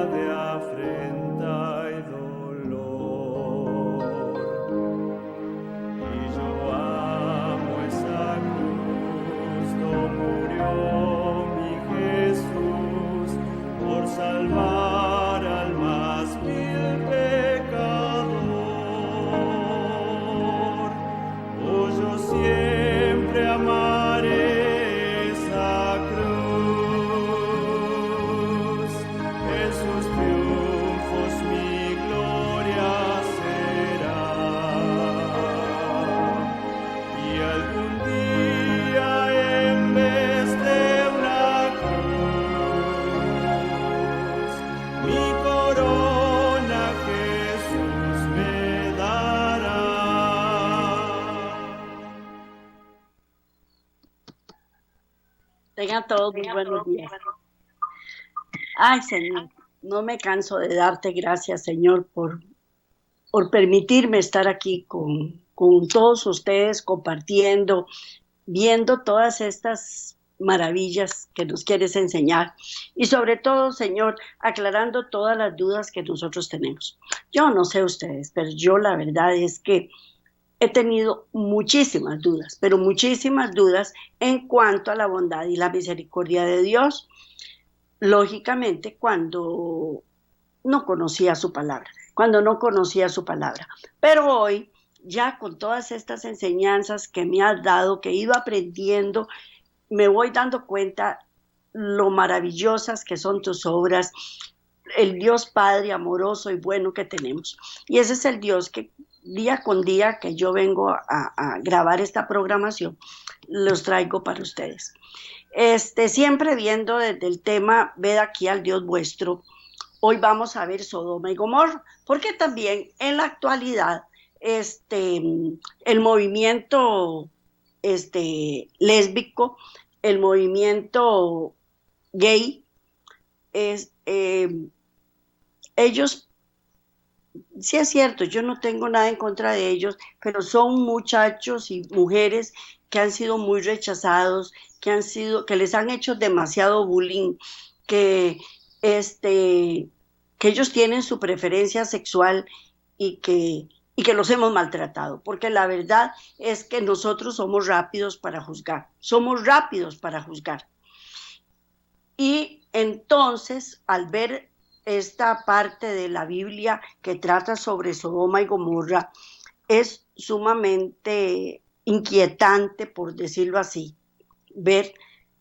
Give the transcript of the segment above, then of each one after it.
de afrenta y dolor. Y yo amo esa cruz, donde murió mi Jesús por salvar al más vil pecador. Oh, yo siempre amaré esa cruz, en sus triunfos mi gloria será. Y algún día en vez de una cruz, mi corona Jesús me dará. Tengan todos muy buenos días. Ay, Señor, no me canso de darte gracias, Señor, por permitirme estar aquí con todos ustedes, compartiendo, viendo todas estas maravillas que nos quieres enseñar y sobre todo, Señor, aclarando todas las dudas que nosotros tenemos. Yo no sé ustedes, pero yo la verdad es que he tenido muchísimas dudas, pero muchísimas dudas en cuanto a la bondad y la misericordia de Dios, lógicamente cuando no conocía su palabra, Pero hoy, ya con todas estas enseñanzas que me has dado, que he ido aprendiendo, me voy dando cuenta lo maravillosas que son tus obras, el Dios Padre amoroso y bueno que tenemos. Y ese es el Dios que día con día que yo vengo a grabar esta programación, los traigo para ustedes. Siempre viendo desde el tema, ved aquí al Dios vuestro. Hoy vamos a ver Sodoma y Gomorra, porque también en la actualidad el movimiento lésbico, el movimiento gay, ellos, sí es cierto, yo no tengo nada en contra de ellos, pero son muchachos y mujeres que han sido muy rechazados, que les han hecho demasiado bullying, que que ellos tienen su preferencia sexual y que los hemos maltratado, porque la verdad es que nosotros somos rápidos para juzgar. Y entonces, al ver esta parte de la Biblia que trata sobre Sodoma y Gomorra, es sumamente inquietante, por decirlo así, ver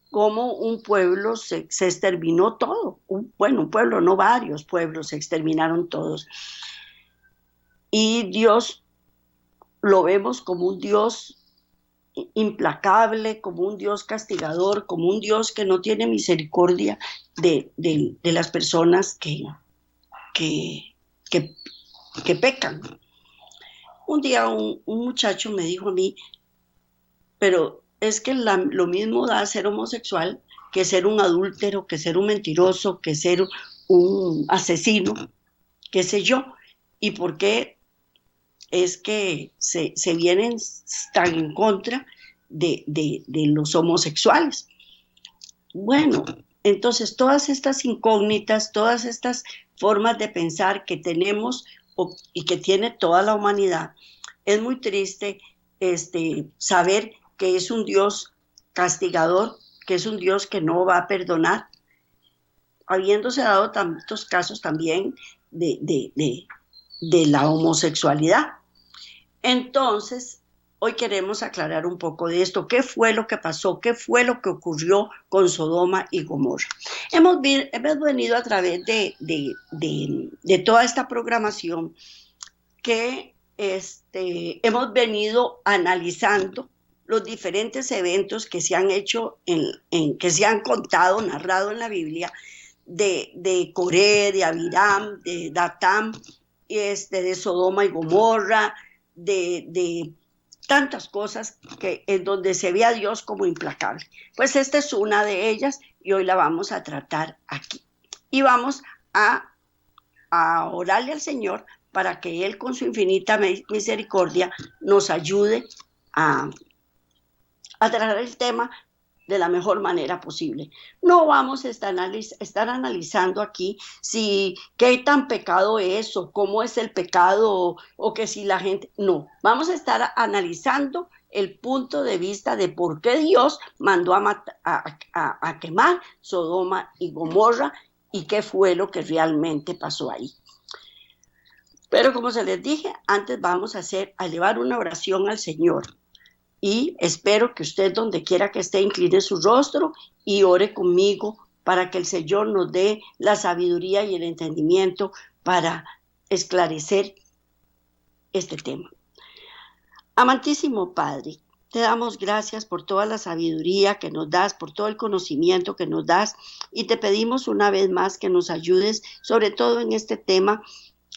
cómo un pueblo se exterminó todo. Un pueblo, no varios pueblos, se exterminaron todos. Y Dios lo vemos como un Dios implacable, como un Dios castigador, como un Dios que no tiene misericordia de las personas que, que pecan. Un día un muchacho me dijo a mí, pero es que lo mismo da ser homosexual que ser un adúltero, que ser un mentiroso, que ser un asesino, qué sé yo. ¿Y por qué es que se vienen tan en contra de los homosexuales? Bueno, entonces todas estas incógnitas, todas estas formas de pensar que tenemos y que tiene toda la humanidad, es muy triste saber que es un Dios castigador, que es un Dios que no va a perdonar, habiéndose dado tantos casos también de la homosexualidad. Entonces, hoy queremos aclarar un poco de esto. ¿Qué fue lo que pasó? ¿Qué fue lo que ocurrió con Sodoma y Gomorra? Hemos venido a través de toda esta programación que hemos venido analizando los diferentes eventos que se han hecho, que se han contado, narrado en la Biblia, de Coré, de Abiram, de Datán, de Sodoma y Gomorra, de tantas cosas en donde se ve a Dios como implacable. Pues esta es una de ellas y hoy la vamos a tratar aquí. Y vamos a orarle al Señor para que Él con su infinita misericordia nos ayude a tratar el tema de la mejor manera posible. No vamos a estar analizando aquí si qué tan pecado es o cómo es el pecado o que si la gente... No, vamos a estar analizando el punto de vista de por qué Dios mandó a quemar Sodoma y Gomorra y qué fue lo que realmente pasó ahí. Pero como se les dije, antes vamos a elevar una oración al Señor. Y espero que usted, donde quiera que esté, incline su rostro y ore conmigo para que el Señor nos dé la sabiduría y el entendimiento para esclarecer este tema. Amantísimo Padre, te damos gracias por toda la sabiduría que nos das, por todo el conocimiento que nos das, y te pedimos una vez más que nos ayudes, sobre todo en este tema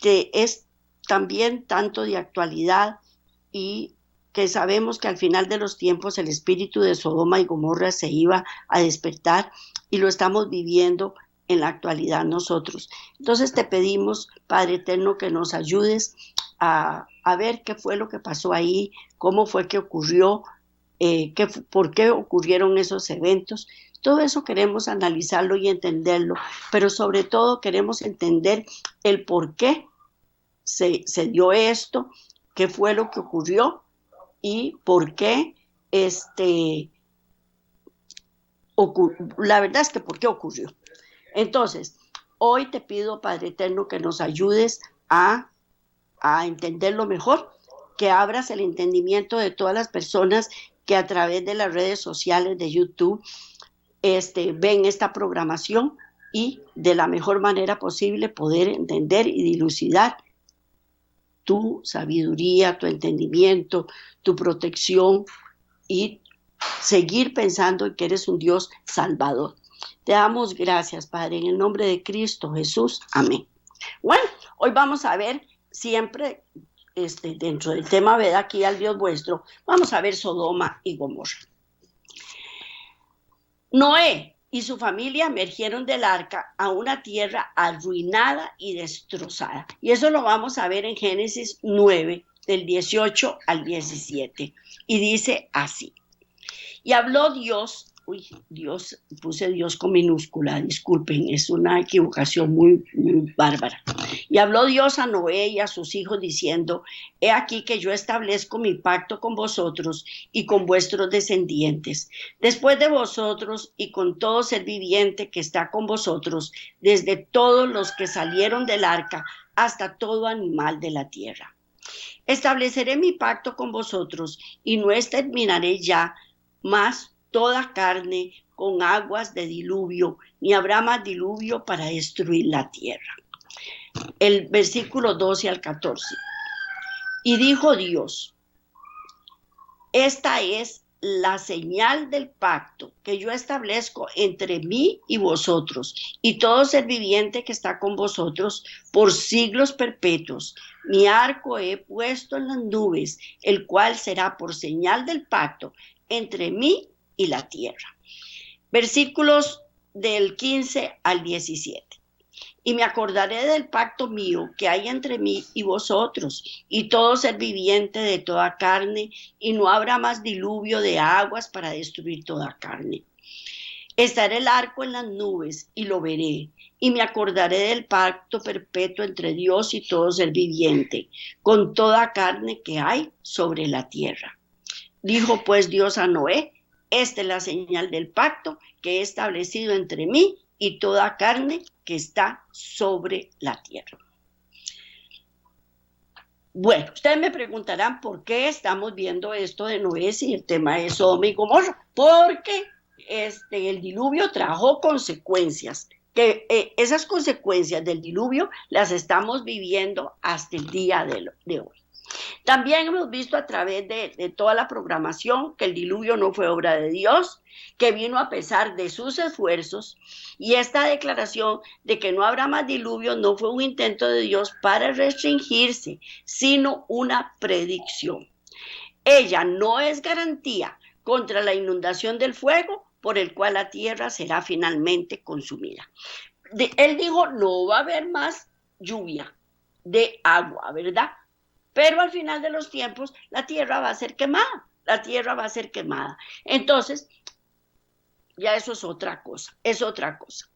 que es también tanto de actualidad y que sabemos que al final de los tiempos el espíritu de Sodoma y Gomorra se iba a despertar y lo estamos viviendo en la actualidad nosotros. Entonces te pedimos, Padre Eterno, que nos ayudes a ver qué fue lo que pasó ahí, cómo fue que ocurrió, por qué ocurrieron esos eventos. Todo eso queremos analizarlo y entenderlo, pero sobre todo queremos entender el por qué se dio esto, qué fue lo que ocurrió y por qué la verdad es que por qué ocurrió. Entonces, hoy te pido, Padre Eterno, que nos ayudes a entenderlo mejor, que abras el entendimiento de todas las personas que a través de las redes sociales de YouTube ven esta programación y de la mejor manera posible poder entender y dilucidar tu sabiduría, tu entendimiento, tu protección y seguir pensando en que eres un Dios salvador. Te damos gracias, Padre, en el nombre de Cristo Jesús. Amén. Bueno, hoy vamos a ver siempre, dentro del tema, ved aquí al Dios vuestro, vamos a ver Sodoma y Gomorra. Noé y su familia emergieron del arca a una tierra arruinada y destrozada. Y eso lo vamos a ver en Génesis 9, del 18 al 17. Y dice así. Y habló Dios, puse Dios con minúscula, disculpen, es una equivocación muy bárbara. Y habló Dios a Noé y a sus hijos diciendo, he aquí que yo establezco mi pacto con vosotros y con vuestros descendientes, después de vosotros y con todo ser viviente que está con vosotros, desde todos los que salieron del arca hasta todo animal de la tierra. Estableceré mi pacto con vosotros y no exterminaré ya más toda carne con aguas de diluvio, ni habrá más diluvio para destruir la tierra. El versículo 12 al 14. Y dijo Dios, esta es la señal del pacto que yo establezco entre mí y vosotros y todo ser viviente que está con vosotros por siglos perpetuos. Mi arco he puesto en las nubes, el cual será por señal del pacto entre mí y la tierra. Versículos del 15 al 17. Y me acordaré del pacto mío que hay entre mí y vosotros y todo ser viviente de toda carne, y no habrá más diluvio de aguas para destruir toda carne. Estará el arco en las nubes y lo veré, y me acordaré del pacto perpetuo entre Dios y todo ser viviente, con toda carne que hay sobre la tierra. Dijo pues Dios a Noé, esta es la señal del pacto que he establecido entre mí y toda carne que está sobre la tierra. Bueno, ustedes me preguntarán por qué estamos viendo esto de Noé si el tema es Sodoma y Gomorra. Porque el diluvio trajo consecuencias, que esas consecuencias del diluvio las estamos viviendo hasta el día de hoy. También hemos visto a través de toda la programación que el diluvio no fue obra de Dios, que vino a pesar de sus esfuerzos, y esta declaración de que no habrá más diluvio no fue un intento de Dios para restringirse, sino una predicción. Ella no es garantía contra la inundación del fuego por el cual la tierra será finalmente consumida. Él dijo, no va a haber más lluvia de agua, ¿verdad? Pero al final de los tiempos la tierra va a ser quemada, Entonces, ya eso es otra cosa, es otra cosa.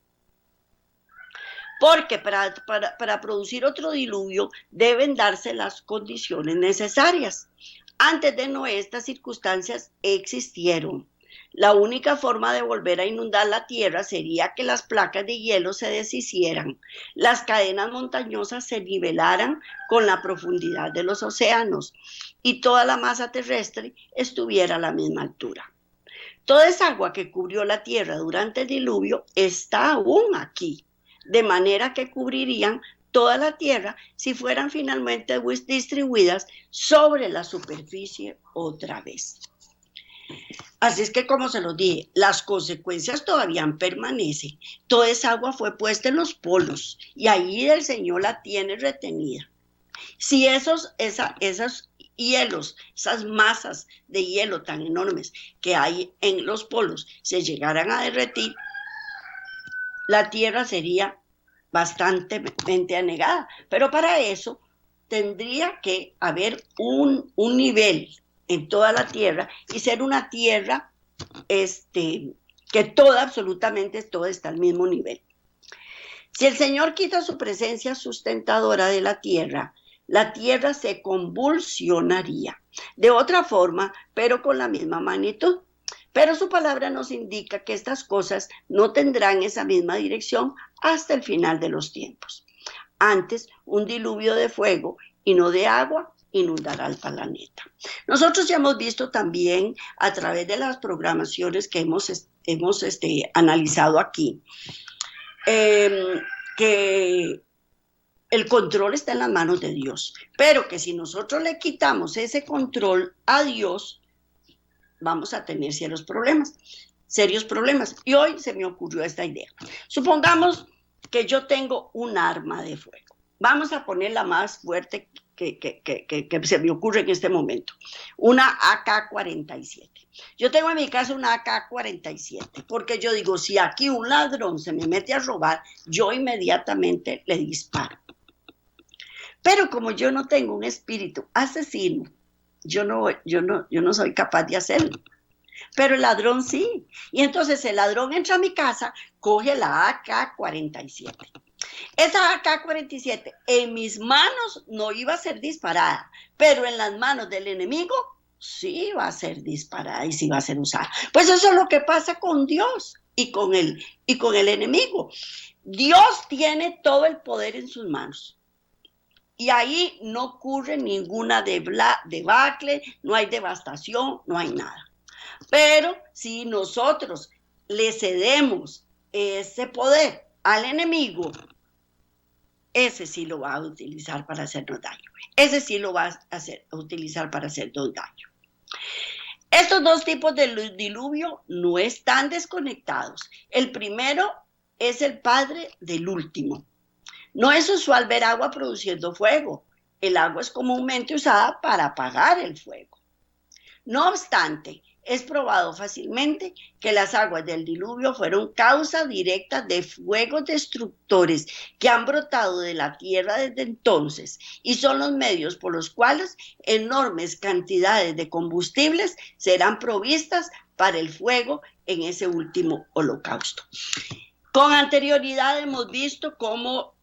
Porque para producir otro diluvio deben darse las condiciones necesarias. Antes de Noé, estas circunstancias existieron. La única forma de volver a inundar la tierra sería que las placas de hielo se deshicieran, las cadenas montañosas se nivelaran con la profundidad de los océanos y toda la masa terrestre estuviera a la misma altura. Toda esa agua que cubrió la tierra durante el diluvio está aún aquí, de manera que cubrirían toda la tierra si fueran finalmente distribuidas sobre la superficie otra vez. Así es que, como se los dije, las consecuencias todavía permanecen. Toda esa agua fue puesta en los polos y ahí el Señor la tiene retenida. Si esos hielos, esas masas de hielo tan enormes que hay en los polos se llegaran a derretir, la tierra sería bastante anegada. Pero para eso tendría que haber un nivel en toda la tierra y ser una tierra que absolutamente todo está al mismo nivel. Si el Señor quita su presencia sustentadora de la tierra se convulsionaría. De otra forma, pero con la misma magnitud. Pero su palabra nos indica que estas cosas no tendrán esa misma dirección hasta el final de los tiempos. Antes, un diluvio de fuego y no de agua inundará el planeta. Nosotros ya hemos visto también a través de las programaciones que hemos analizado aquí, que el control está en las manos de Dios, pero que si nosotros le quitamos ese control a Dios, vamos a tener serios problemas. Y hoy se me ocurrió esta idea. Supongamos que yo tengo un arma de fuego. Vamos a poner la más fuerte que se me ocurre en este momento. Una AK-47. Yo tengo en mi casa una AK-47, porque yo digo, si aquí un ladrón se me mete a robar, yo inmediatamente le disparo. Pero como yo no tengo un espíritu asesino, yo no soy capaz de hacerlo. Pero el ladrón sí. Y entonces el ladrón entra a mi casa, coge la AK-47. Esa AK-47 en mis manos no iba a ser disparada, pero en las manos del enemigo sí va a ser disparada y sí va a ser usada. Pues eso es lo que pasa con Dios y con el enemigo. Dios tiene todo el poder en sus manos. Y ahí no ocurre ninguna debacle, no hay devastación, no hay nada. Pero si nosotros le cedemos ese poder al enemigo, ese sí lo va a utilizar para hacernos daño. Ese sí lo va a utilizar para hacernos daño. Estos dos tipos de diluvio no están desconectados. El primero es el padre del último. No es usual ver agua produciendo fuego. El agua es comúnmente usada para apagar el fuego. No obstante, es probado fácilmente que las aguas del diluvio fueron causa directa de fuegos destructores que han brotado de la tierra desde entonces y son los medios por los cuales enormes cantidades de combustibles serán provistas para el fuego en ese último holocausto. Con anterioridad hemos visto cómo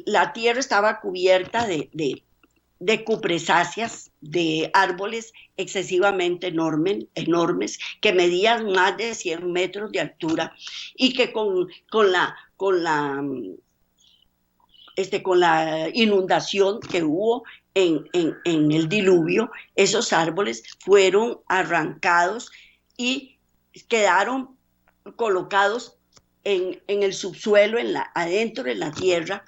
la tierra estaba cubierta de cupresáceas, de árboles excesivamente enormes, que medían más de 100 metros de altura y que con la inundación que hubo en el diluvio, esos árboles fueron arrancados y quedaron colocados en el subsuelo, adentro de la tierra,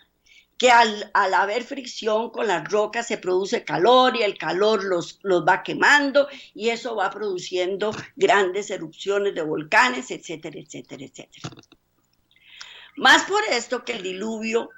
que al haber fricción con las rocas se produce calor y el calor los va quemando y eso va produciendo grandes erupciones de volcanes, etcétera, etcétera, etcétera. Más por esto que el diluvio,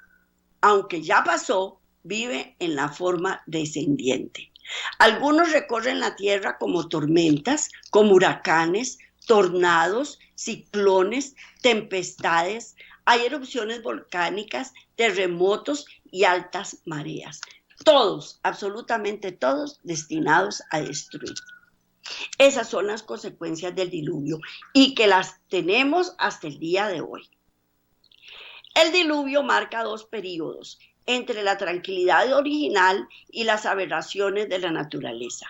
aunque ya pasó, vive en la forma descendiente. Algunos recorren la tierra como tormentas, como huracanes, tornados, ciclones, tempestades. Hay erupciones volcánicas, terremotos y altas mareas. Todos, absolutamente todos, destinados a destruir. Esas son las consecuencias del diluvio y que las tenemos hasta el día de hoy. El diluvio marca dos períodos entre la tranquilidad original y las aberraciones de la naturaleza.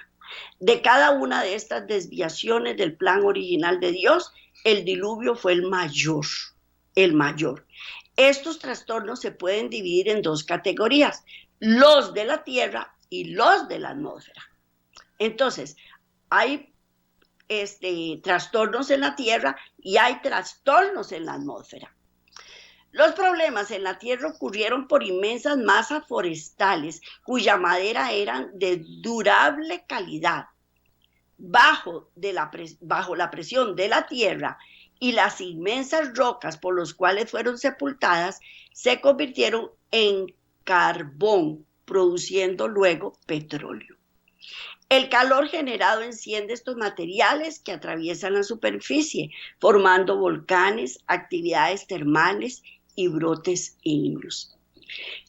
De cada una de estas desviaciones del plan original de Dios, el diluvio fue el mayor, el mayor. Estos trastornos se pueden dividir en dos categorías, los de la tierra y los de la atmósfera. Entonces, hay trastornos en la tierra y hay trastornos en la atmósfera. Los problemas en la tierra ocurrieron por inmensas masas forestales cuya madera era de durable calidad. Bajo la presión de la tierra y las inmensas rocas por las cuales fueron sepultadas, se convirtieron en carbón, produciendo luego petróleo. El calor generado enciende estos materiales que atraviesan la superficie, formando volcanes, actividades termales y brotes ígneos.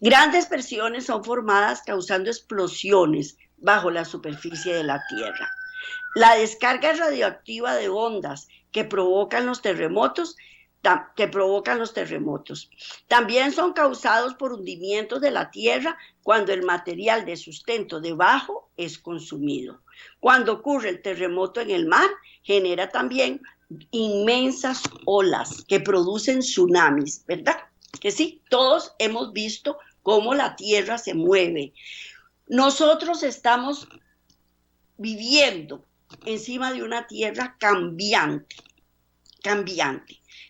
Grandes presiones son formadas causando explosiones bajo la superficie de la Tierra. La descarga radioactiva de ondas que provocan los terremotos también son causados por hundimientos de la tierra cuando el material de sustento debajo es consumido. Cuando ocurre el terremoto en el mar, genera también inmensas olas que producen tsunamis, ¿verdad? Que sí, todos hemos visto cómo la tierra se mueve. Nosotros estamos viviendo encima de una tierra cambiante,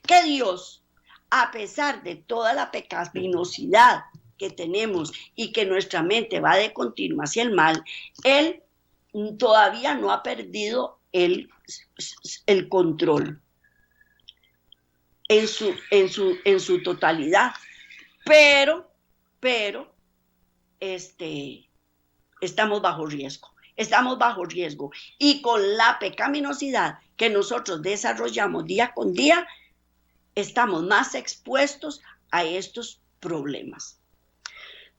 que Dios, a pesar de toda la pecaminosidad que tenemos y que nuestra mente va de continuo hacia el mal, Él todavía no ha perdido el control en su totalidad, pero estamos bajo riesgo y con la pecaminosidad que nosotros desarrollamos día con día, estamos más expuestos a estos problemas.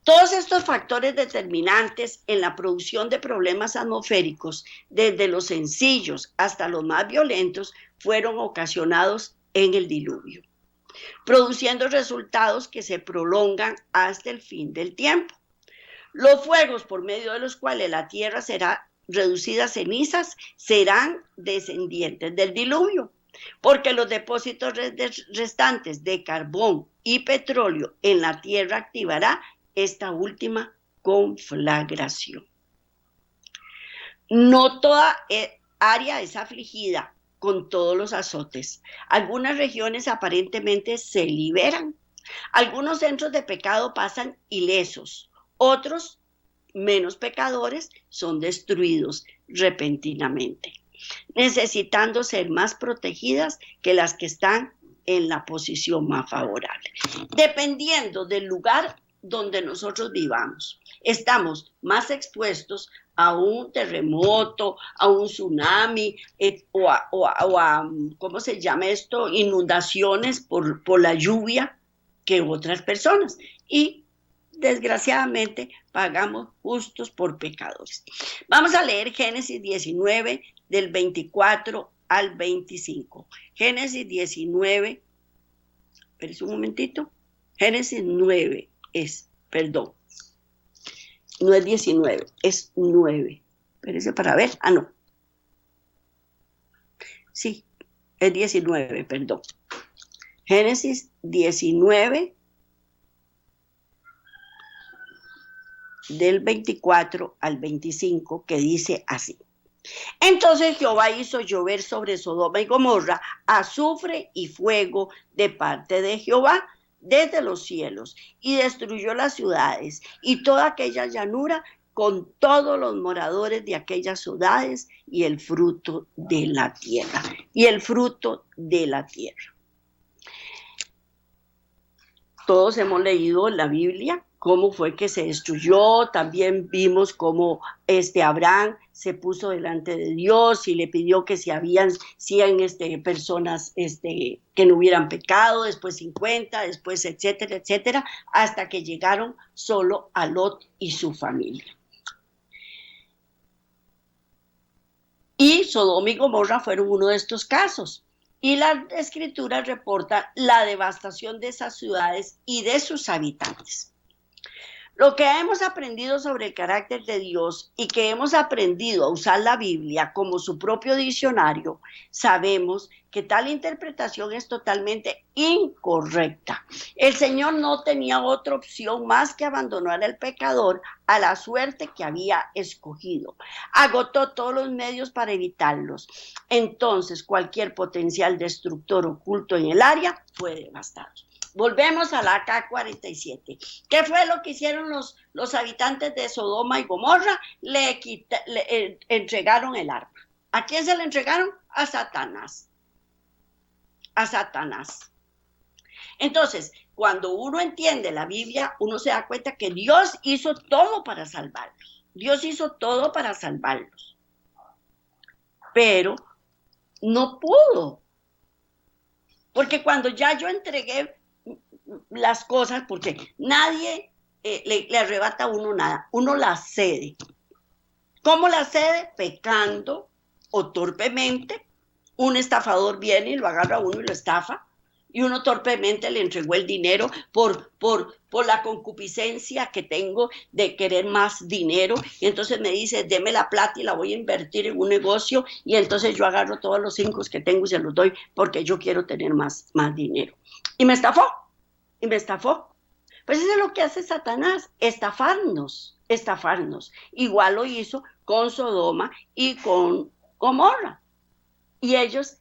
Todos estos factores determinantes en la producción de problemas atmosféricos, desde los sencillos hasta los más violentos, fueron ocasionados en el diluvio, produciendo resultados que se prolongan hasta el fin del tiempo. Los fuegos por medio de los cuales la tierra será reducida a cenizas serán descendientes del diluvio, porque los depósitos restantes de carbón y petróleo en la tierra activará esta última conflagración. No toda área es afligida con todos los azotes. Algunas regiones aparentemente se liberan. Algunos centros de pecado pasan ilesos. Otros, menos pecadores, son destruidos repentinamente, necesitando ser más protegidas que las que están en la posición más favorable. Dependiendo del lugar donde nosotros vivamos, estamos más expuestos a un terremoto, a un tsunami, o a ¿cómo se llama esto? Inundaciones por la lluvia que otras personas. Y desgraciadamente pagamos justos por pecadores. Vamos a leer Génesis 19 del 24 al 25. Génesis 19, espérese un momentito. Génesis 9 no es 19, es 9. Espérese para ver. No. Sí, es 19, perdón. Génesis 19 del 24 al 25, que dice así. Entonces Jehová hizo llover sobre Sodoma y Gomorra azufre y fuego de parte de Jehová desde los cielos, y destruyó las ciudades y toda aquella llanura con todos los moradores de aquellas ciudades y el fruto de la tierra. Todos hemos leído en la Biblia cómo fue que se destruyó. También vimos cómo Abraham se puso delante de Dios y le pidió que si habían 100 personas que no hubieran pecado, después 50, después etcétera, etcétera, hasta que llegaron solo a Lot y su familia. Y Sodoma y Gomorra fueron uno de estos casos. Y la escritura reporta la devastación de esas ciudades y de sus habitantes. Lo que hemos aprendido sobre el carácter de Dios y que hemos aprendido a usar la Biblia como su propio diccionario, sabemos que tal interpretación es totalmente incorrecta. El Señor no tenía otra opción más que abandonar al pecador a la suerte que había escogido. Agotó todos los medios para evitarlos. Entonces, cualquier potencial destructor oculto en el área fue devastado. Volvemos a la AK-47. ¿Qué fue lo que hicieron los habitantes de Sodoma y Gomorra? Le entregaron el arma. ¿A quién se le entregaron? A Satanás. A Satanás. Entonces, cuando uno entiende la Biblia, uno se da cuenta que Dios hizo todo para salvarlos. Dios hizo todo para salvarlos. Pero no pudo. Porque cuando ya yo entregué las cosas, porque nadie le arrebata a uno nada, uno las cede. ¿Cómo las cede? Pecando o torpemente. Un estafador viene y lo agarra a uno y lo estafa, y uno torpemente le entregó el dinero por la concupiscencia que tengo de querer más dinero, y entonces me dice, deme la plata y la voy a invertir en un negocio, y entonces yo agarro todos los 5 que tengo y se los doy porque yo quiero tener más dinero. Y me estafó. Pues eso es lo que hace Satanás, estafarnos. Igual lo hizo con Sodoma y con Gomorra. Y ellos,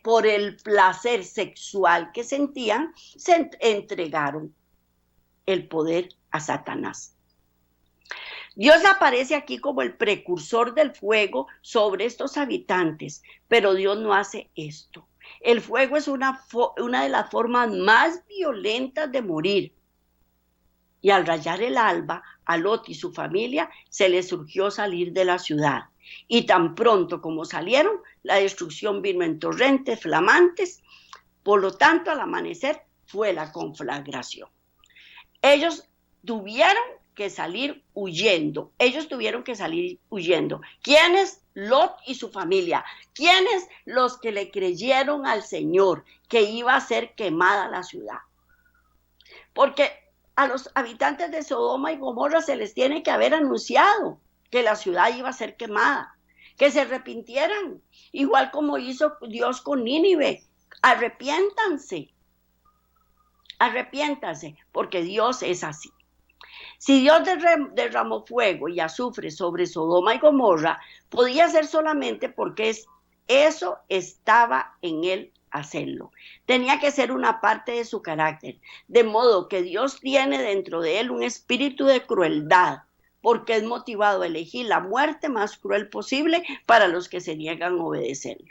por el placer sexual que sentían, se entregaron el poder a Satanás. Dios aparece aquí como el precursor del fuego sobre estos habitantes, pero Dios no hace esto. El fuego es una de las formas más violentas de morir. Y al rayar el alba, a Lot y su familia se les surgió salir de la ciudad. Y tan pronto como salieron, la destrucción vino en torrentes flamantes. Por lo tanto, al amanecer fue la conflagración. Ellos tuvieron que salir huyendo. ¿Quiénes? Lot y su familia. ¿Quiénes? Los que le creyeron al Señor, que iba a ser quemada la ciudad. Porque a los habitantes de Sodoma y Gomorra se les tiene que haber anunciado que la ciudad iba a ser quemada, que se arrepintieran, igual como hizo Dios con Nínive. Arrepiéntanse, porque Dios es así. Si Dios derramó fuego y azufre sobre Sodoma y Gomorra, podía ser solamente porque eso estaba en él hacerlo. Tenía que ser una parte de su carácter, de modo que Dios tiene dentro de él un espíritu de crueldad, porque es motivado a elegir la muerte más cruel posible para los que se niegan a obedecerlo.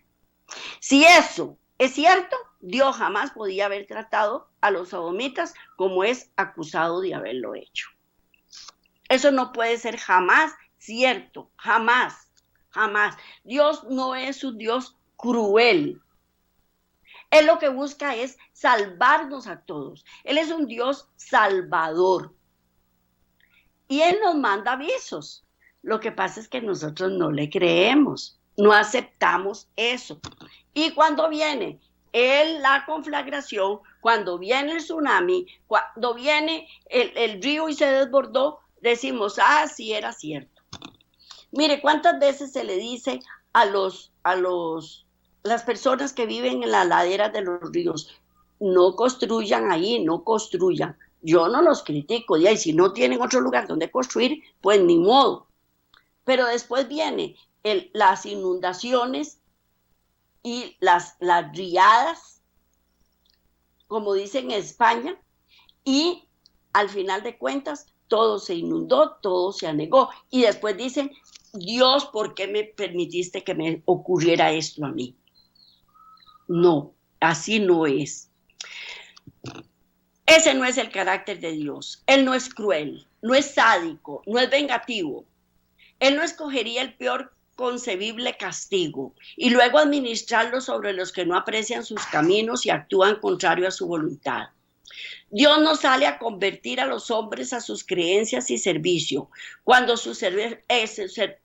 Si eso es cierto, Dios jamás podía haber tratado a los sodomitas como es acusado de haberlo hecho. Eso no puede ser jamás cierto, jamás. Dios no es un Dios cruel. Él lo que busca es salvarnos a todos. Él es un Dios salvador. Y Él nos manda avisos. Lo que pasa es que nosotros no le creemos, no aceptamos eso. Y cuando viene la conflagración, cuando viene el tsunami, cuando viene el río y se desbordó, decimos, sí era cierto. Mire, ¿cuántas veces se le dice a las personas que viven en las laderas de los ríos, no construyan ahí, no construyan? Yo no los critico, y si no tienen otro lugar donde construir, pues ni modo. Pero después viene las inundaciones y las riadas, como dicen en España, y al final de cuentas todo se inundó, todo se anegó. Y después dicen, Dios, ¿por qué me permitiste que me ocurriera esto a mí? No, así no es. Ese no es el carácter de Dios. Él no es cruel, no es sádico, no es vengativo. Él no escogería el peor concebible castigo y luego administrarlo sobre los que no aprecian sus caminos y actúan contrario a su voluntad. Dios no sale a convertir a los hombres a sus creencias y servicio. Cuando sus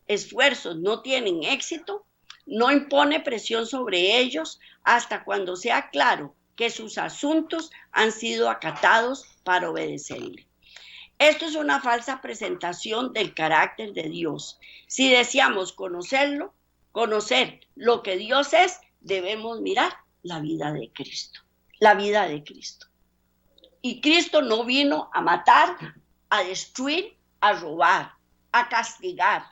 esfuerzos no tienen éxito, No impone presión sobre ellos hasta cuando sea claro que sus asuntos han sido acatados para obedecerle. Esto es una falsa presentación del carácter de Dios. Si deseamos conocerlo, conocer lo que Dios es, debemos mirar la vida de Cristo. La vida de Cristo. Y Cristo no vino a matar, a destruir, a robar, a castigar.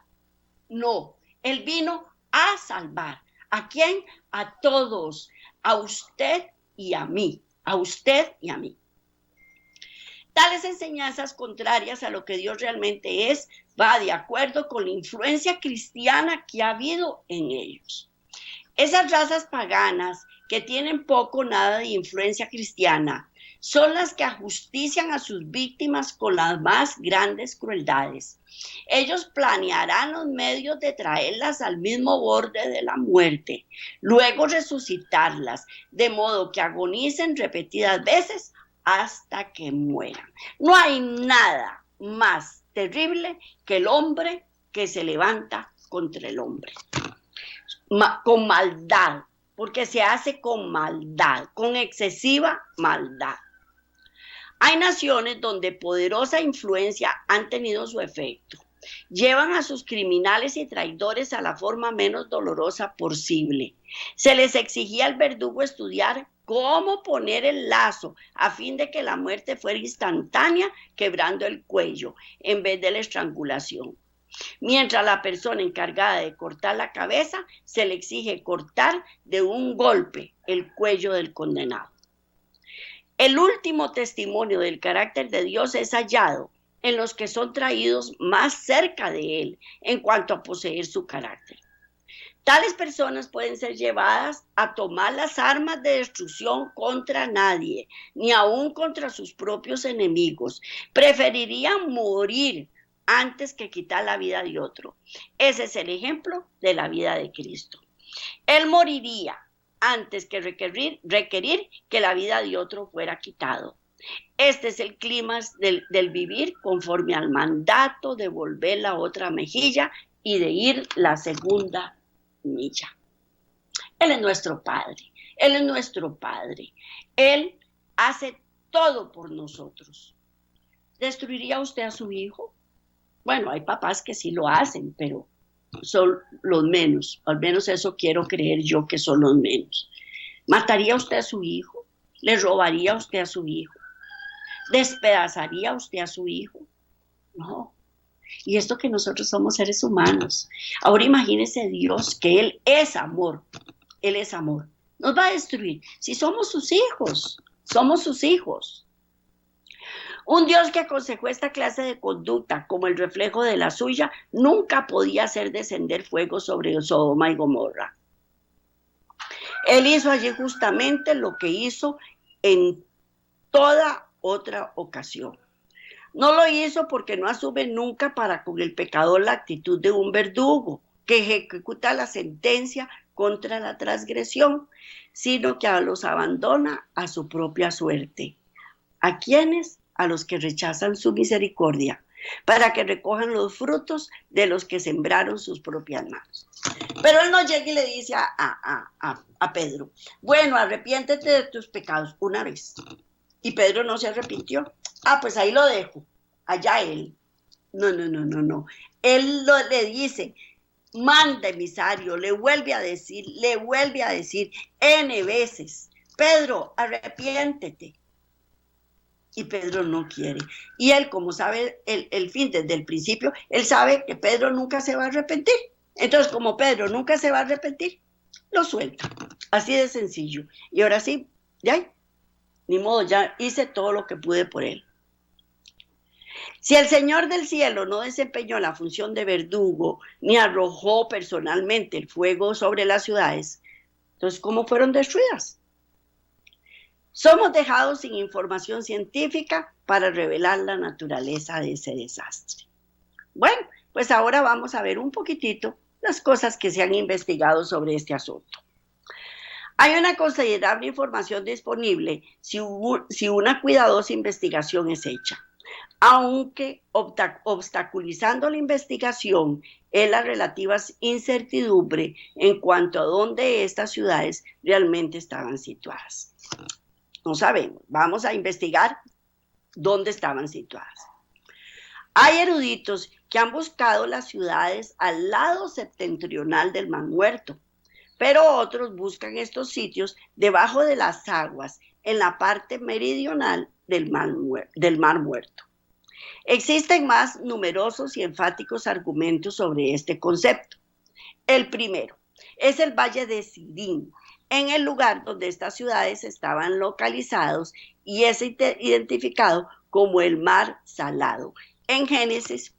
No, Él vino a salvar. ¿A quién? A todos. A usted y a mí. A usted y a mí. Tales enseñanzas contrarias a lo que Dios realmente es, va de acuerdo con la influencia cristiana que ha habido en ellos. Esas razas paganas que tienen poco o nada de influencia cristiana son las que ajustician a sus víctimas con las más grandes crueldades. Ellos planearán los medios de traerlas al mismo borde de la muerte, luego resucitarlas, de modo que agonicen repetidas veces hasta que mueran. No hay nada más terrible que el hombre que se levanta contra el hombre. Con maldad, porque se hace con maldad, con excesiva maldad. Hay naciones donde poderosa influencia han tenido su efecto. Llevan a sus criminales y traidores a la forma menos dolorosa posible. Se les exigía al verdugo estudiar cómo poner el lazo a fin de que la muerte fuera instantánea, quebrando el cuello en vez de la estrangulación. Mientras la persona encargada de cortar la cabeza se le exige cortar de un golpe el cuello del condenado. El último testimonio del carácter de Dios es hallado en los que son traídos más cerca de Él en cuanto a poseer su carácter. Tales personas pueden ser llevadas a tomar las armas de destrucción contra nadie, ni aún contra sus propios enemigos. Preferirían morir antes que quitar la vida de otro. Ese es el ejemplo de la vida de Cristo. Él moriría antes que requerir que la vida de otro fuera quitado. Este es el clímax del vivir conforme al mandato de volver la otra mejilla y de ir la segunda milla. Él es nuestro Padre. Él es nuestro Padre. Él hace todo por nosotros. ¿Destruiría usted a su hijo? Bueno, hay papás que sí lo hacen, pero son los menos. Al menos eso quiero creer yo, que son los menos. ¿Mataría usted a su hijo? ¿Le robaría usted a su hijo? ¿Despedazaría usted a su hijo? No. Y esto que nosotros somos seres humanos. Ahora imagínese Dios, que Él es amor. Él es amor. Nos va a destruir. Si somos sus hijos, somos sus hijos. Un Dios que aconsejó esta clase de conducta como el reflejo de la suya, nunca podía hacer descender fuego sobre Sodoma y Gomorra. Él hizo allí justamente lo que hizo en toda otra ocasión. No lo hizo porque no asume nunca para con el pecador la actitud de un verdugo que ejecuta la sentencia contra la transgresión, sino que los abandona a su propia suerte. ¿A quiénes? A los que rechazan su misericordia, para que recojan los frutos de los que sembraron sus propias manos. Pero él no llega y le dice a Pedro, bueno, arrepiéntete de tus pecados una vez. Y Pedro no se arrepintió. Pues ahí lo dejo, allá él. No. Él le dice, manda emisario, le vuelve a decir N veces, Pedro, arrepiéntete. Y Pedro no quiere. Y él, como sabe el fin desde el principio, él sabe que Pedro nunca se va a arrepentir. Entonces, como Pedro nunca se va a arrepentir, lo suelta. Así de sencillo. Y ahora sí, ya, ni modo, ya hice todo lo que pude por él. Si el Señor del cielo no desempeñó la función de verdugo, ni arrojó personalmente el fuego sobre las ciudades, entonces, ¿cómo fueron destruidas? Somos dejados sin información científica para revelar la naturaleza de ese desastre. Bueno, pues ahora vamos a ver un poquitito las cosas que se han investigado sobre este asunto. Hay una considerable información disponible si una cuidadosa investigación es hecha. aunque obstaculizando la investigación es la relativa incertidumbre en cuanto a dónde estas ciudades realmente estaban situadas. No sabemos, vamos a investigar dónde estaban situadas. Hay eruditos que han buscado las ciudades al lado septentrional del Mar Muerto, pero otros buscan estos sitios debajo de las aguas, en la parte meridional del Mar Muerto. Existen más numerosos y enfáticos argumentos sobre este concepto. El primero es el Valle de Sidín, en el lugar donde estas ciudades estaban localizados y es identificado como el Mar Salado, en Génesis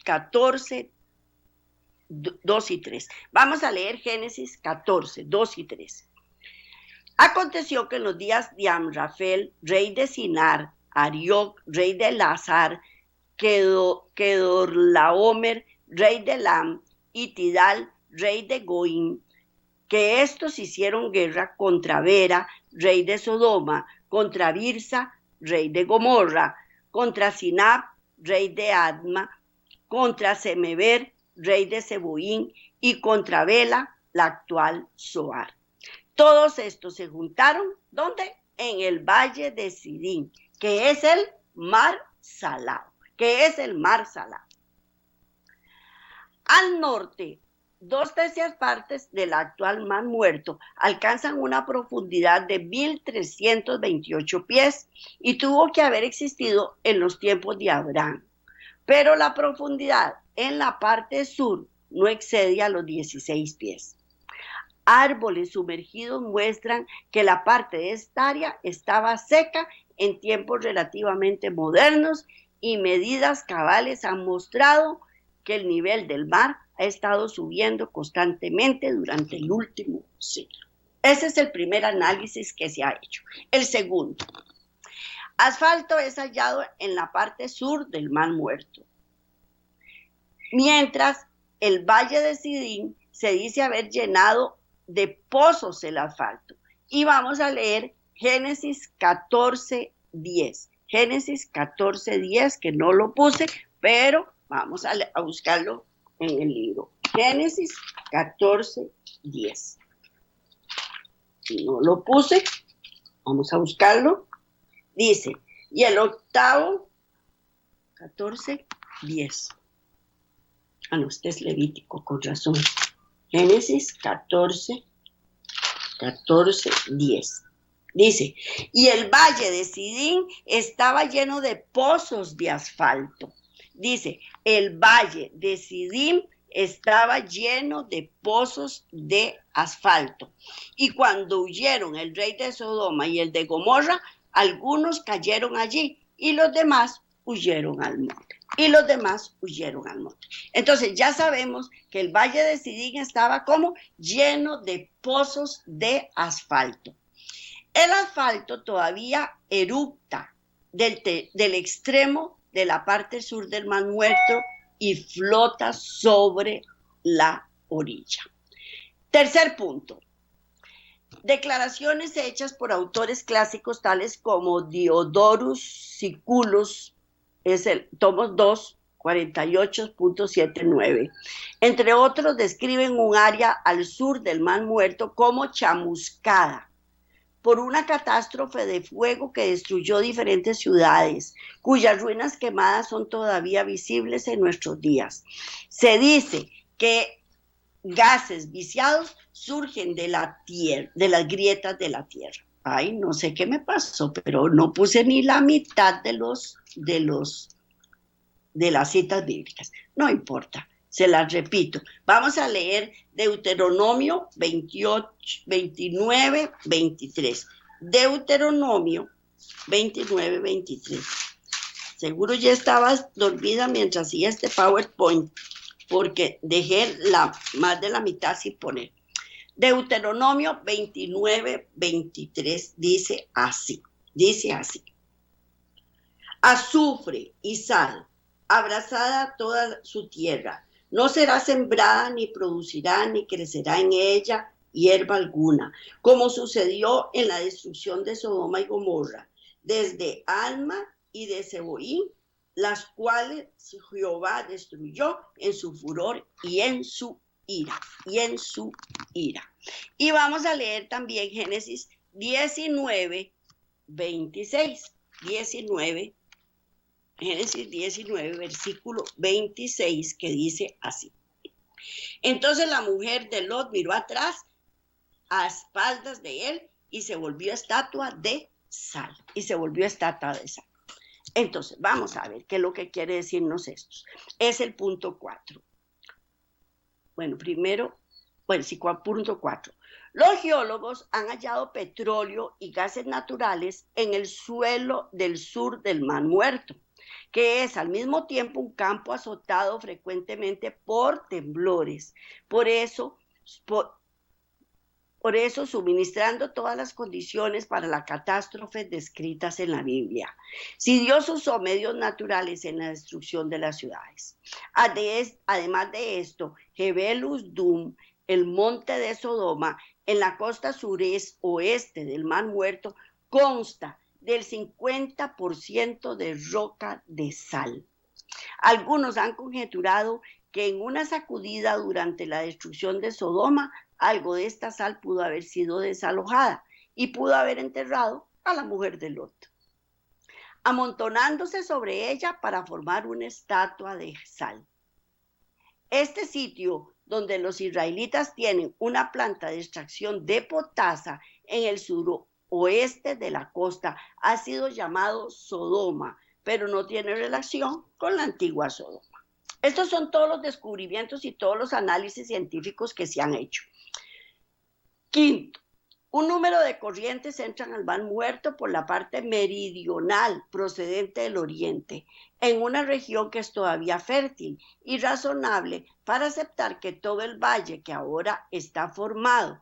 14, 2 y 3. Vamos a leer Génesis 14, 2 y 3. Aconteció que en los días de Amrafel, rey de Sinar, Arioc, rey de Elazar, Kedorlaomer, rey de Elam, y Tidal, rey de Goim, que estos hicieron guerra contra Vera, rey de Sodoma, contra Birsa, rey de Gomorra, contra Sinab, rey de Adma, contra Semeber, rey de Seboín, y contra Bela, la actual Zoar. Todos estos se juntaron, ¿dónde? En el valle de Sidín, que es el Mar Salado, Al norte, 2/3 partes del actual Mar Muerto alcanzan una profundidad de 1,328 pies y tuvo que haber existido en los tiempos de Abraham. Pero la profundidad en la parte sur no excede a los 16 pies. Árboles sumergidos muestran que la parte de esta área estaba seca en tiempos relativamente modernos y medidas cabales han mostrado que el nivel del mar ha estado subiendo constantemente durante el último siglo. Ese es el primer análisis que se ha hecho. El segundo, asfalto es hallado en la parte sur del Mar Muerto, mientras el Valle de Sidín se dice haber llenado de pozos el asfalto. Y vamos a leer Génesis 14:10. Génesis 14:10, que no lo puse, pero vamos a buscarlo en el libro. Génesis 14:10. No lo puse, vamos a buscarlo. Dice, y el octavo, 14:10. Ah, no, este es Levítico, con razón. Génesis 14:10. Dice, y el valle de Sidín estaba lleno de pozos de asfalto. Dice, el valle de Sidín estaba lleno de pozos de asfalto. Y cuando huyeron el rey de Sodoma y el de Gomorra, algunos cayeron allí y los demás huyeron al monte. Entonces ya sabemos que el valle de Sidín estaba como lleno de pozos de asfalto. El asfalto todavía eructa del extremo de la parte sur del Mar Muerto y flota sobre la orilla. Tercer punto. Declaraciones hechas por autores clásicos tales como Diodorus Siculus, es el tomo 2, 48.79. Entre otros, describen un área al sur del Mar Muerto como chamuscada por una catástrofe de fuego que destruyó diferentes ciudades, cuyas ruinas quemadas son todavía visibles en nuestros días. Se dice que gases viciados surgen de la tierra, de las grietas de la tierra. Ay, no sé qué me pasó, pero no puse ni la mitad de las citas bíblicas. No importa, se las repito. Vamos a leer Deuteronomio 29, 23. Deuteronomio 29, 23. Seguro ya estabas dormida mientras hacía este PowerPoint, porque dejé más de la mitad sin poner. Deuteronomio 29, 23 dice así. Azufre y sal, abrazada toda su tierra, no será sembrada, ni producirá, ni crecerá en ella hierba alguna, como sucedió en la destrucción de Sodoma y Gomorra, desde Alma y de Seboín las cuales Jehová destruyó en su furor y en su ira, Y vamos a leer también Génesis 19, 26. Génesis 19, versículo 26, que dice así. Entonces la mujer de Lot miró atrás, a espaldas de él, y se volvió estatua de sal. Entonces, vamos a ver qué es lo que quiere decirnos esto. Es el punto 4. Bueno, punto 4. Los geólogos han hallado petróleo y gases naturales en el suelo del sur del Mar Muerto, que es al mismo tiempo un campo azotado frecuentemente por temblores. Por eso, suministrando todas las condiciones para la catástrofe descritas en la Biblia. Si Dios usó medios naturales en la destrucción de las ciudades. Además de esto, Jebel Uzdum, el monte de Sodoma, en la costa sureste del Mar Muerto, consta del 50% de roca de sal. Algunos han conjeturado que en una sacudida durante la destrucción de Sodoma, algo de esta sal pudo haber sido desalojada y pudo haber enterrado a la mujer de Lot, amontonándose sobre ella para formar una estatua de sal. Este sitio, donde los israelitas tienen una planta de extracción de potasa en el suroeste de la costa, ha sido llamado Sodoma, pero no tiene relación con la antigua Sodoma. Estos son todos los descubrimientos y todos los análisis científicos que se han hecho. Quinto, un número de corrientes entran al Mar Muerto por la parte meridional procedente del oriente, en una región que es todavía fértil y razonable para aceptar que todo el valle que ahora está formando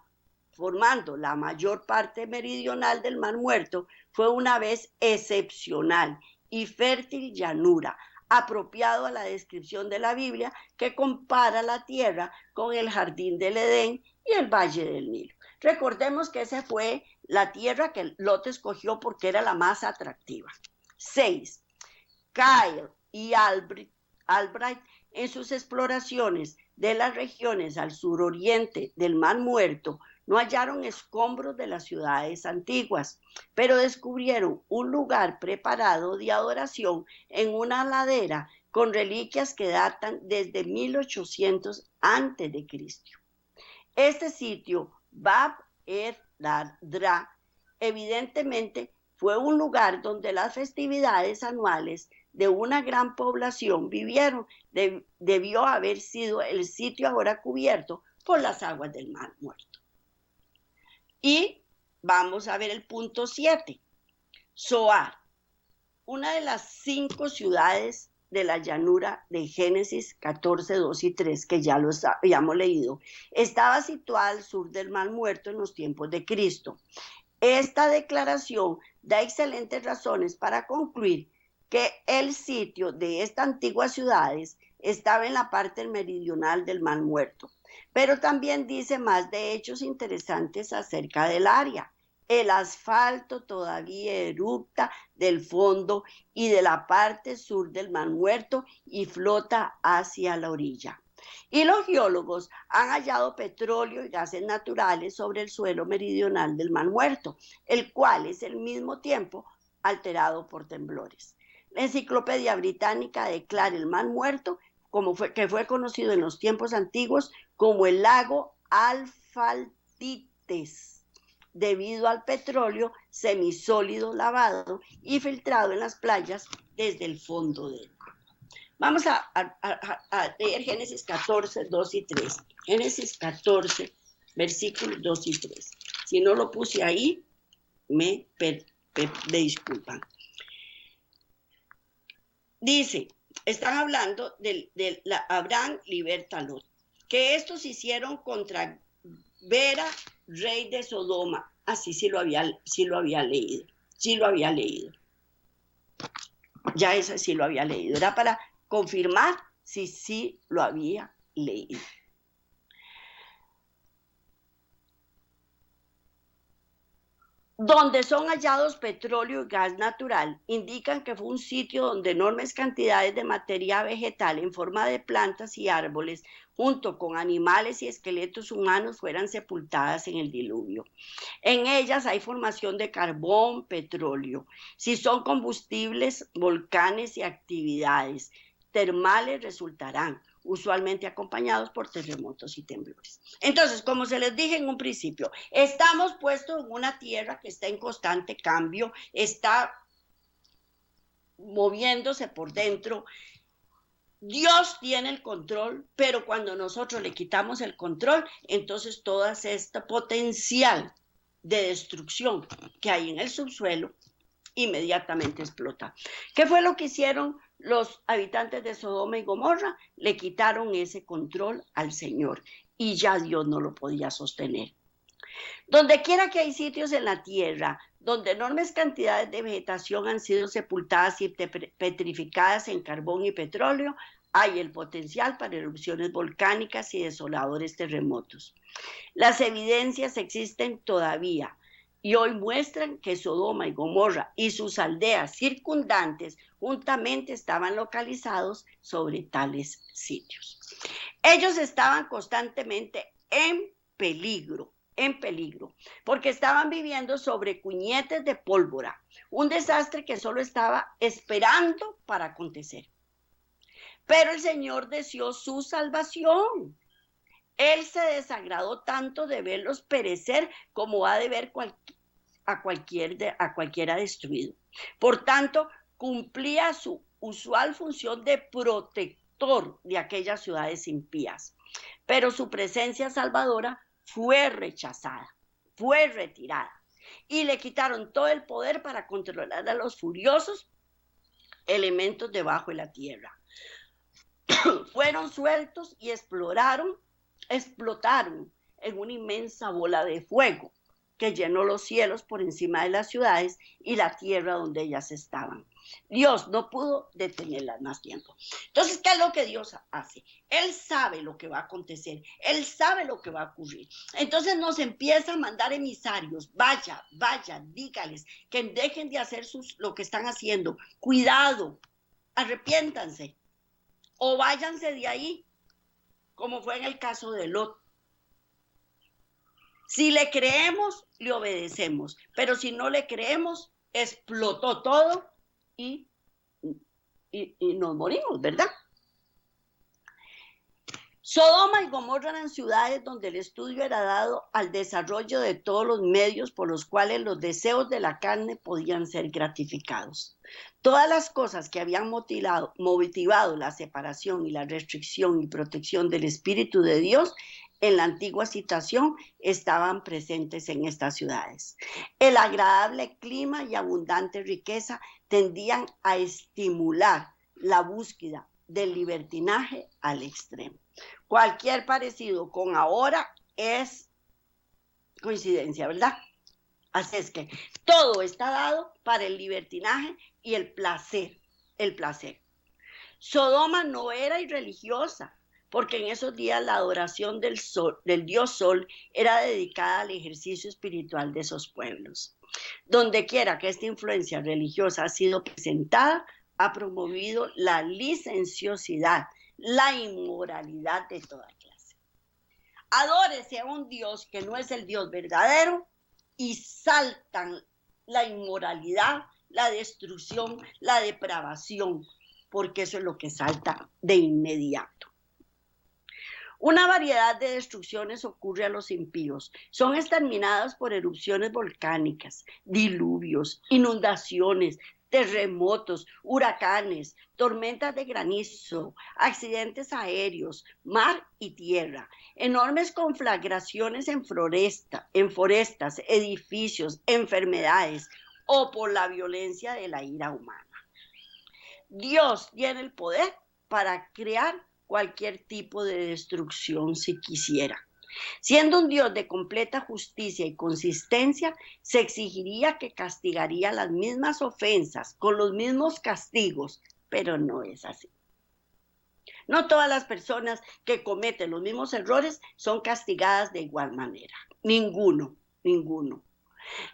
la mayor parte meridional del Mar Muerto, fue una vez excepcional y fértil llanura, apropiado a la descripción de la Biblia que compara la tierra con el jardín del Edén y el valle del Nilo. Recordemos que esa fue la tierra que Lot escogió porque era la más atractiva. 6. Kyle y Albright en sus exploraciones de las regiones al suroriente del Mar Muerto no hallaron escombros de las ciudades antiguas, pero descubrieron un lugar preparado de adoración en una ladera con reliquias que datan desde 1800 a.C. Este sitio, Bab el-Dra, evidentemente fue un lugar donde las festividades anuales de una gran población vivieron. Debió haber sido el sitio ahora cubierto por las aguas del Mar Muerto. Y vamos a ver el punto 7. Zoar, una de las 5 ciudades de la llanura de Génesis 14, 2 y 3, que ya lo habíamos leído, estaba situada al sur del Mar Muerto en los tiempos de Cristo. Esta declaración da excelentes razones para concluir que el sitio de estas antiguas ciudades estaba en la parte meridional del Mar Muerto, pero también dice más de hechos interesantes acerca del área. El asfalto todavía erupta del fondo y de la parte sur del Mar Muerto y flota hacia la orilla. Y los geólogos han hallado petróleo y gases naturales sobre el suelo meridional del Mar Muerto, el cual es al mismo tiempo alterado por temblores. La Enciclopedia Británica declara el Mar Muerto que fue conocido en los tiempos antiguos como el lago Alfaltites, debido al petróleo semisólido lavado y filtrado en las playas desde el fondo del mar. Vamos a leer Génesis 14, 2 y 3. Génesis 14, versículos 2 y 3. Si no lo puse ahí, me disculpan. Dice, están hablando de Abraham liberta a Lot, que estos hicieron contra Bera, rey de Sodoma. Así sí lo había leído. Ya ese sí lo había leído. Era para confirmar si sí lo había leído. donde son hallados petróleo y gas natural, indican que fue un sitio donde enormes cantidades de materia vegetal en forma de plantas y árboles, junto con animales y esqueletos humanos, fueran sepultadas en el diluvio. En ellas hay formación de carbón, petróleo. Si son combustibles, volcanes y actividades termales resultarán, usualmente acompañados por terremotos y temblores. Entonces, como se les dije en un principio, estamos puestos en una tierra que está en constante cambio, está moviéndose por dentro. Dios tiene el control, pero cuando nosotros le quitamos el control, entonces todo este potencial de destrucción que hay en el subsuelo inmediatamente explota. ¿Qué fue lo que hicieron los habitantes de Sodoma y Gomorra? Le quitaron ese control al Señor y ya Dios no lo podía sostener. Donde quiera que hay sitios en la tierra donde enormes cantidades de vegetación han sido sepultadas y petrificadas en carbón y petróleo, hay el potencial para erupciones volcánicas y desoladores terremotos. Las evidencias existen todavía y hoy muestran que Sodoma y Gomorra y sus aldeas circundantes juntamente estaban localizados sobre tales sitios. Ellos estaban constantemente en peligro, porque estaban viviendo sobre cuñetes de pólvora, un desastre que solo estaba esperando para acontecer. Pero el Señor deseó su salvación. Él se desagradó tanto de verlos perecer como ha de ver a cualquiera destruido. Por tanto, cumplía su usual función de protector de aquellas ciudades impías. Pero su presencia salvadora fue rechazada, fue retirada. Y le quitaron todo el poder para controlar a los furiosos elementos debajo de la tierra. Fueron sueltos y explotaron en una inmensa bola de fuego que llenó los cielos por encima de las ciudades y la tierra donde ellas estaban. Dios no pudo detenerlas más tiempo. Entonces, ¿qué es lo que Dios hace? Él sabe lo que va a acontecer, Él sabe lo que va a ocurrir. Entonces nos empieza a mandar emisarios, vaya, dígales que dejen de hacer lo que están haciendo, cuidado, arrepiéntanse o váyanse de ahí, como fue en el caso de Lot. Si le creemos, le obedecemos, pero si no le creemos, explotó todo y nos morimos, ¿verdad? Sodoma y Gomorra eran ciudades donde el estudio era dado al desarrollo de todos los medios por los cuales los deseos de la carne podían ser gratificados. Todas las cosas que habían motivado la separación y la restricción y protección del Espíritu de Dios en la antigua situación estaban presentes en estas ciudades. El agradable clima y abundante riqueza tendían a estimular la búsqueda del libertinaje al extremo. Cualquier parecido con ahora es coincidencia, ¿verdad? Así es que todo está dado para el libertinaje y el placer, Sodoma no era irreligiosa, porque en esos días la adoración del dios Sol, era dedicada al ejercicio espiritual de esos pueblos. Donde quiera que esta influencia religiosa ha sido presentada, ha promovido la licenciosidad, la inmoralidad de toda clase. Adórese a un Dios que no es el Dios verdadero y saltan la inmoralidad, la destrucción, la depravación, porque eso es lo que salta de inmediato. Una variedad de destrucciones ocurre a los impíos. Son exterminadas por erupciones volcánicas, diluvios, inundaciones, terremotos, huracanes, tormentas de granizo, accidentes aéreos, mar y tierra, enormes conflagraciones en forestas, edificios, enfermedades o por la violencia de la ira humana. Dios tiene el poder para crear cualquier tipo de destrucción si quisiera. Siendo un Dios de completa justicia y consistencia, se exigiría que castigaría las mismas ofensas con los mismos castigos, pero no es así. No todas las personas que cometen los mismos errores son castigadas de igual manera. Ninguno.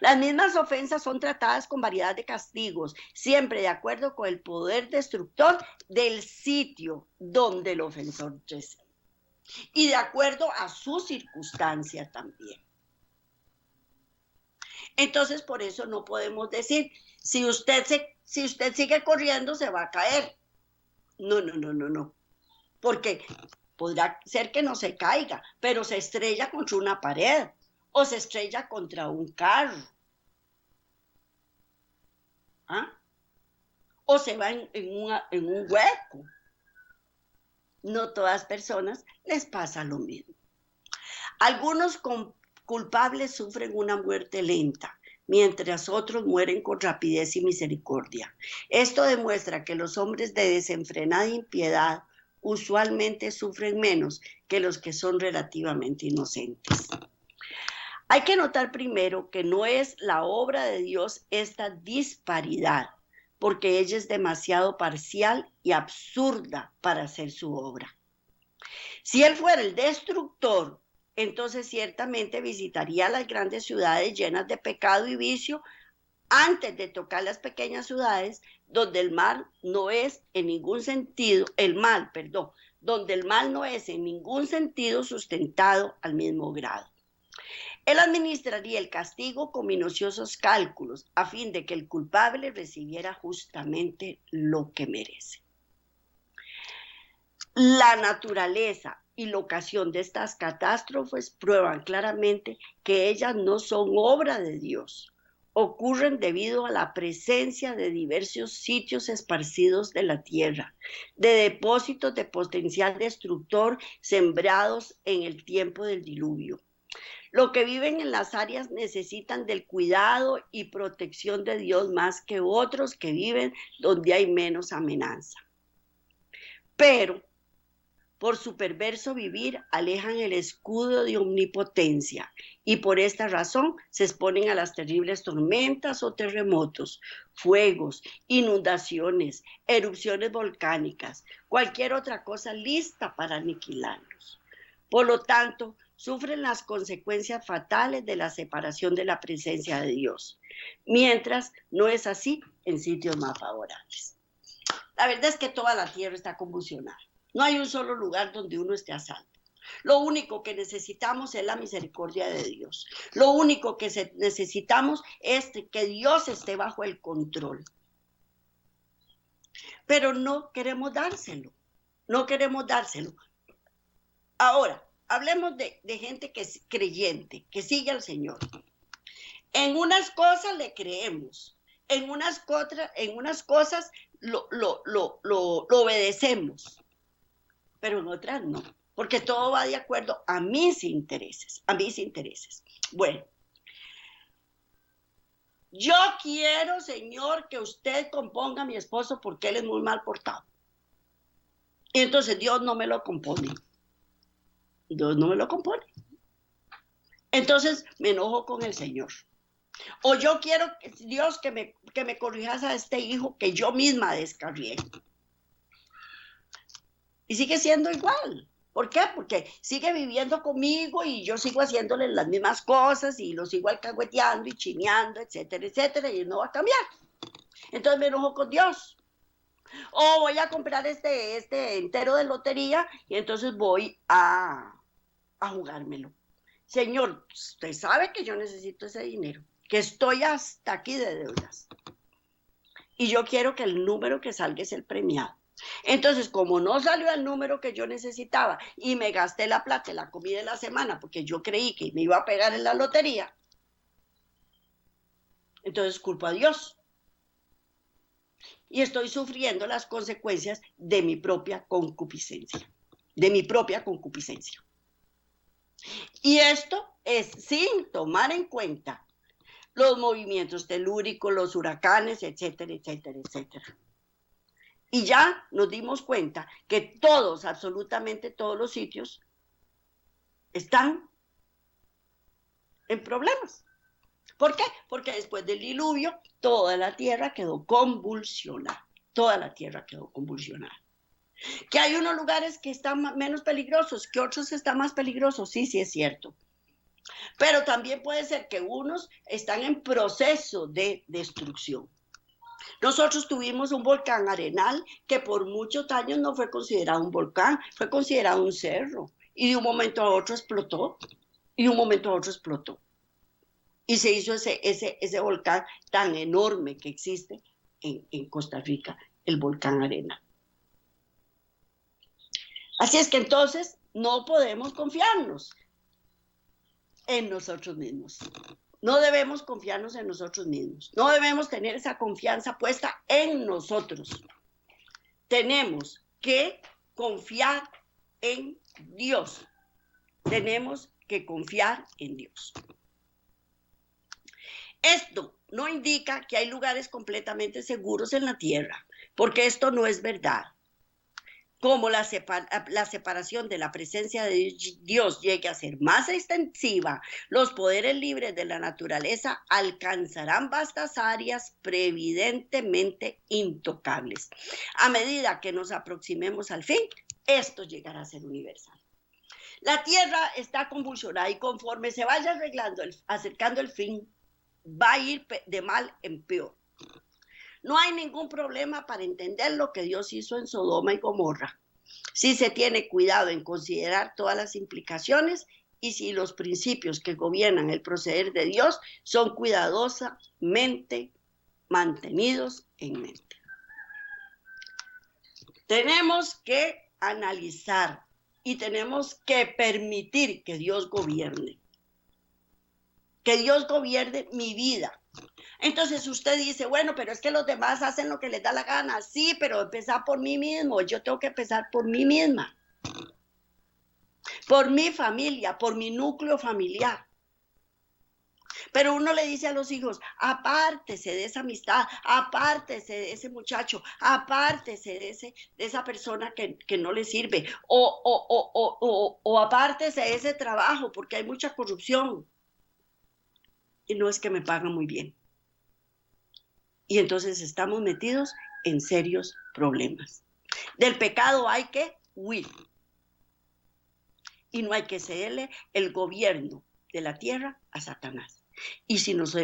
Las mismas ofensas son tratadas con variedad de castigos, siempre de acuerdo con el poder destructor del sitio donde el ofensor reside y de acuerdo a su circunstancia también. Entonces, por eso no podemos decir, si usted sigue corriendo, se va a caer. No. Porque podrá ser que no se caiga, pero se estrella contra una pared o se estrella contra un carro. ¿Ah? O se va en un hueco. No todas las personas les pasa lo mismo. Algunos culpables sufren una muerte lenta, mientras otros mueren con rapidez y misericordia. Esto demuestra que los hombres de desenfrenada impiedad usualmente sufren menos que los que son relativamente inocentes. Hay que notar primero que no es la obra de Dios esta disparidad, porque ella es demasiado parcial y absurda para hacer su obra. Si Él fuera el destructor, entonces ciertamente visitaría las grandes ciudades llenas de pecado y vicio antes de tocar las pequeñas ciudades donde el mal no es en ningún sentido, donde el mal no es en ningún sentido sustentado al mismo grado. Él administraría el castigo con minuciosos cálculos a fin de que el culpable recibiera justamente lo que merece. La naturaleza y la ocasión de estas catástrofes prueban claramente que ellas no son obra de Dios. Ocurren debido a la presencia de diversos sitios esparcidos de la tierra, de depósitos de potencial destructor sembrados en el tiempo del diluvio. Los que viven en las áreas necesitan del cuidado y protección de Dios más que otros que viven donde hay menos amenaza. Pero por su perverso vivir alejan el escudo de omnipotencia y por esta razón se exponen a las terribles tormentas o terremotos, fuegos, inundaciones, erupciones volcánicas, cualquier otra cosa lista para aniquilarlos. Por lo tanto, sufren las consecuencias fatales de la separación de la presencia de Dios, mientras no es así en sitios más favorables. La verdad es que toda la tierra está convulsionada. No hay un solo lugar donde uno esté a salvo. Lo único que necesitamos es la misericordia de Dios. Lo único que necesitamos es que Dios esté bajo el control. Pero no queremos dárselo. No queremos dárselo. Ahora, hablemos de gente que es creyente, que sigue al Señor. En unas cosas le creemos. En unas cosas lo obedecemos. Pero en otras no, porque todo va de acuerdo a mis intereses, Bueno, yo quiero, Señor, que usted componga a mi esposo porque él es muy mal portado. Y entonces Dios no me lo compone. Entonces me enojo con el Señor. O yo quiero, Dios, que me corrijas a este hijo que yo misma descarrié. Y sigue siendo igual. ¿Por qué? Porque sigue viviendo conmigo y yo sigo haciéndole las mismas cosas y lo sigo alcahueteando y chineando, etcétera, y no va a cambiar. Entonces me enojo con Dios. O voy a comprar este entero de lotería y entonces voy a jugármelo. Señor, usted sabe que yo necesito ese dinero, que estoy hasta aquí de deudas. Y yo quiero que el número que salga es el premiado. Entonces, como no salió el número que yo necesitaba y me gasté la plata, la comida de la semana, porque yo creí que me iba a pegar en la lotería, entonces culpo a Dios. Y estoy sufriendo las consecuencias de mi propia concupiscencia. Y esto es sin tomar en cuenta los movimientos telúricos, los huracanes, etcétera. Y ya nos dimos cuenta que absolutamente todos los sitios están en problemas. ¿Por qué? Porque después del diluvio toda la tierra quedó convulsionada. Que hay unos lugares que están menos peligrosos, que otros están más peligrosos, sí es cierto. Pero también puede ser que unos están en proceso de destrucción. Nosotros tuvimos un volcán Arenal que por muchos años no fue considerado un volcán, fue considerado un cerro. Y de un momento a otro explotó. Y de un momento a otro explotó. Y se hizo ese volcán tan enorme que existe en Costa Rica, el volcán Arenal. Así es que entonces no podemos confiarnos en nosotros mismos. No debemos confiarnos en nosotros mismos. No debemos tener esa confianza puesta en nosotros. Tenemos que confiar en Dios. Tenemos que confiar en Dios. Esto no indica que hay lugares completamente seguros en la tierra, porque esto no es verdad. Como la separación de la presencia de Dios llegue a ser más extensiva, los poderes libres de la naturaleza alcanzarán vastas áreas preeminentemente intocables. A medida que nos aproximemos al fin, esto llegará a ser universal. La tierra está convulsionada y conforme se vaya acercando el fin, va a ir de mal en peor. No hay ningún problema para entender lo que Dios hizo en Sodoma y Gomorra, si se tiene cuidado en considerar todas las implicaciones y si los principios que gobiernan el proceder de Dios son cuidadosamente mantenidos en mente. Tenemos que analizar y tenemos que permitir que Dios gobierne. Que Dios gobierne mi vida. Entonces usted dice, bueno, pero es que los demás hacen lo que les da la gana. Sí, pero empezar por mí mismo. Yo tengo que empezar por mí misma. Por mi familia, por mi núcleo familiar. Pero uno le dice a los hijos, apártese de esa amistad, apártese de ese muchacho, apártese de esa persona que no le sirve, o apártese de ese trabajo porque hay mucha corrupción. Y no es que me pagan muy bien. Y entonces estamos metidos en serios problemas. Del pecado hay que huir. Y no hay que cederle el gobierno de la tierra a Satanás. Y si nos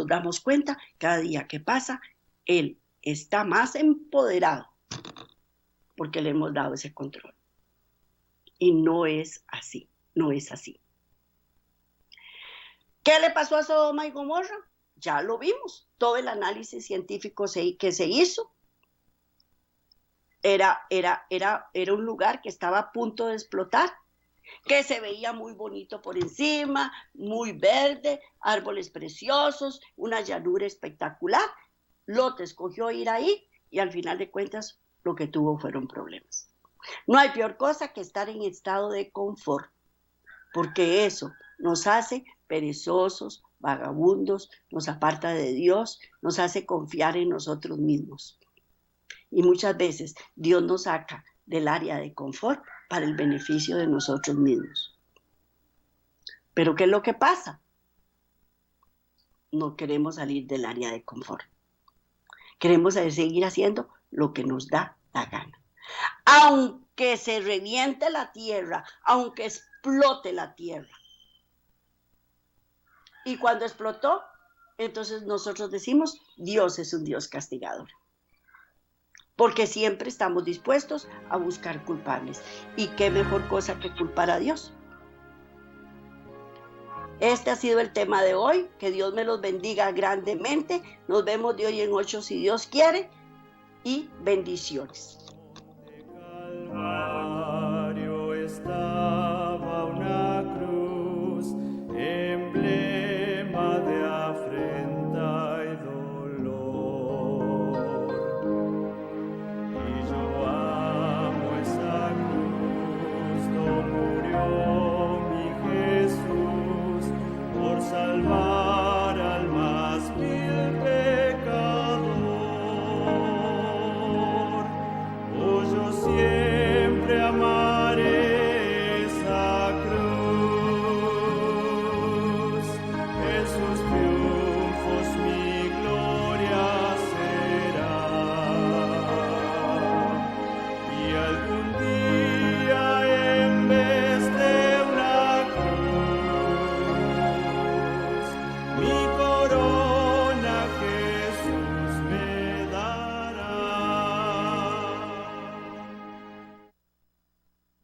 damos cuenta, cada día que pasa, él está más empoderado porque le hemos dado ese control. Y no es así, no es así. ¿Qué le pasó a Sodoma y Gomorra? Ya lo vimos. Todo el análisis científico que se hizo era un lugar que estaba a punto de explotar, que se veía muy bonito por encima, muy verde, árboles preciosos, una llanura espectacular. Lot escogió ir ahí y al final de cuentas lo que tuvo fueron problemas. No hay peor cosa que estar en estado de confort, porque eso nos hace perezosos, vagabundos, nos aparta de Dios, nos hace confiar en nosotros mismos. Y muchas veces Dios nos saca del área de confort para el beneficio de nosotros mismos. Pero ¿qué es lo que pasa? No queremos salir del área de confort. Queremos seguir haciendo lo que nos da la gana. Aunque se reviente la tierra, aunque explote la tierra. Y cuando explotó, entonces nosotros decimos, Dios es un Dios castigador. Porque siempre estamos dispuestos a buscar culpables. ¿Y qué mejor cosa que culpar a Dios? Este ha sido el tema de hoy. Que Dios me los bendiga grandemente. Nos vemos de hoy en 8 si Dios quiere. Y bendiciones. Calvario está